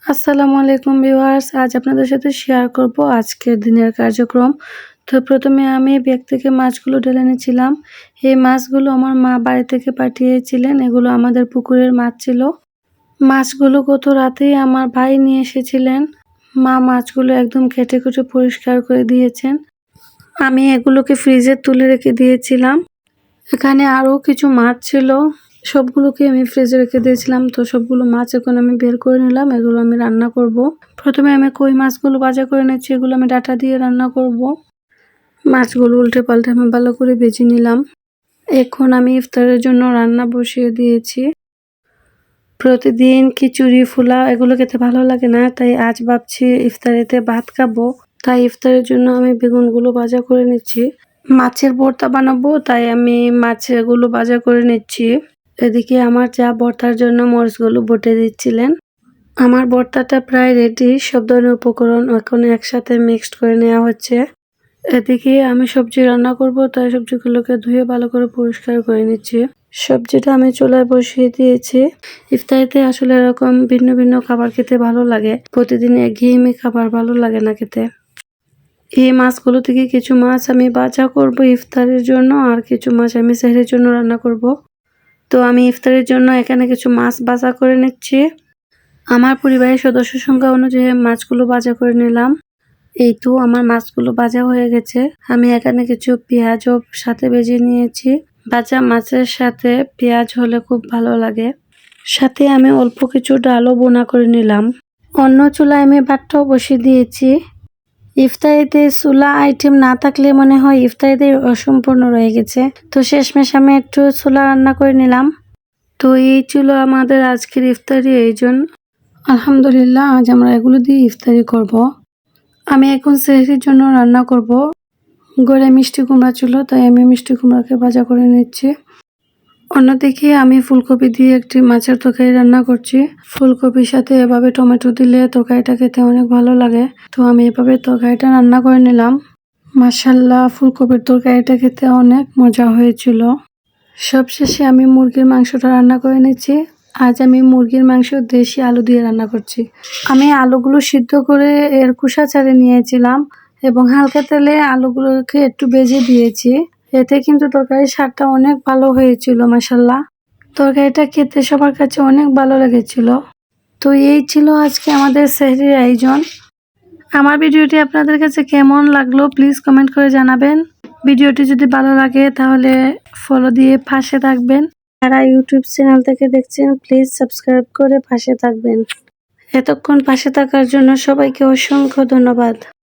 আসসালামু আলাইকুম ভিউয়ার্স, আজ আপনাদের সাথে শেয়ার করব আজকের দিনের কার্যক্রম। তো প্রথমে আমি ব্যাগ থেকে মাছগুলো ঢেলে নিয়েছিলাম। এই মাছগুলো আমার মা বাড়ি থেকে পাঠিয়েছিলেন। এগুলো আমাদের পুকুরের মাছ ছিল। মাছগুলো গত রাতেই আমার ভাই নিয়ে এসেছিলেন। মা মাছগুলো একদম কেটে কুটে পরিষ্কার করে দিয়েছেন। আমি এগুলোকে ফ্রিজে তুলে রেখে দিয়েছিলাম। এখানে আরও কিছু মাছ ছিল, সবগুলোকে আমি ফ্রিজে রেখে দিয়েছিলাম। তো সবগুলো মাছ এখন আমি বের করে নিলাম, এগুলো আমি রান্না করব। প্রথমে আমি কই মাছগুলো ভাজা করে নিচ্ছি, এগুলো আমি ডাটা দিয়ে রান্না করব। মাছগুলো উল্টে পাল্টে আমি ভালো করে ভেজে নিলাম। এখন আমি ইফতারের জন্য রান্না বসিয়ে দিয়েছি। প্রতিদিন খিচুড়ি ফুলা এগুলো খেতে ভালো লাগে না, তাই আজ ভাবছি ইফতারিতে ভাত খাবো। তাই ইফতারের জন্য আমি বেগুনগুলো ভাজা করে নিচ্ছি। মাছের ভর্তা বানাবো, তাই আমি মাছগুলো ভাজা করে নিচ্ছি। এদিকে আমার চা ভর্তার জন্য মরিচগুলো বটে দিচ্ছিলেন। আমার ভর্তাটা প্রায় রেডি, সব ধরনের উপকরণ এখন একসাথে মিক্সড করে নেওয়া হচ্ছে। এদিকে আমি সবজি রান্না করব, তাই সবজিগুলোকে ধুয়ে ভালো করে পরিষ্কার করে নিচ্ছি। সবজিটা আমি চুলায় বসিয়ে দিয়েছি। ইফতারিতে আসলে এরকম ভিন্ন ভিন্ন খাবার খেতে ভালো লাগে, প্রতিদিন একঘেয়েমি খাবার ভালো লাগে না খেতে। এই মাছগুলো থেকে কিছু মাছ আমি ভাজা করব ইফতারের জন্য, আর কিছু মাছ আমি সেহরির জন্য রান্না করব। তো আমি ইফতারের জন্য এখানে কিছু মাছ ভাজা করে নিচ্ছি। আমার পরিবারের সদস্য সংখ্যা অনুযায়ী মাছগুলো ভাজা করে নিলাম। এই তো আমার মাছগুলো ভাজা হয়ে গেছে। আমি এখানে কিছু পেঁয়াজও সাথে ভেজে নিয়েছি। ভাজা মাছের সাথে পেঁয়াজ হলে খুব ভালো লাগে। সাথে আমি অল্প কিছু ডালও বোনা করে নিলাম। অন্য চুলায় আমি ভাতটাও বসিয়ে দিয়েছি। ইফতারিতে চুলা আইটেম না থাকলে মনে হয় ইফতারিতে অসম্পূর্ণ রয়ে গেছে। তো শেষমেশ আমি একটু চুলা রান্না করে নিলাম। তো এই ছিল আমাদের আজকের ইফতারি আয়োজন। আলহামদুলিল্লাহ, আজ আমরা এগুলো দিয়ে ইফতারি করব। আমি এখন সেহরির জন্য রান্না করব। ঘরে মিষ্টি কুমড়া ছিল, তাই আমি মিষ্টি কুমড়াকে ভাজা করে নিচ্ছি। অন্যদিকে আমি ফুলকপি দিয়ে একটি মাছের তরকারি রান্না করছি। ফুলকপির সাথে এভাবে টমেটো দিলে তরকারিটা খেতে অনেক ভালো লাগে। তো আমি এভাবে তরকারিটা রান্না করে নিলাম। মাশাআল্লাহ, ফুলকপির তরকারিটা খেতে অনেক মজা হয়েছিল। সবশেষে আমি মুরগির মাংসটা রান্না করে নিচ্ছি। আজ আমি মুরগির মাংস দেশি আলু দিয়ে রান্না করছি। আমি আলুগুলো সিদ্ধ করে এর খোসা ছাড়িয়ে নিয়েছিলাম এবং হালকা তেলে আলুগুলোকে একটু ভেজে দিয়েছি। এতে কিন্তু তরকারির স্বাদটা অনেক ভালো হয়েছিল। মাশাআল্লাহ, তরকারিটা খেতে সবার কাছে অনেক ভালো লেগেছিল। তো এই ছিল আজকে আমাদের সেহরির আয়োজন। আমার ভিডিওটি আপনাদের কাছে কেমন লাগলো প্লিজ কমেন্ট করে জানাবেন। ভিডিওটি যদি ভালো লাগে তাহলে ফলো দিয়ে পাশে থাকবেন। যারা ইউটিউব চ্যানেল থেকে দেখছেন প্লিজ সাবস্ক্রাইব করে পাশে থাকবেন। এতক্ষণ পাশে থাকার জন্য সবাইকে অসংখ্য ধন্যবাদ।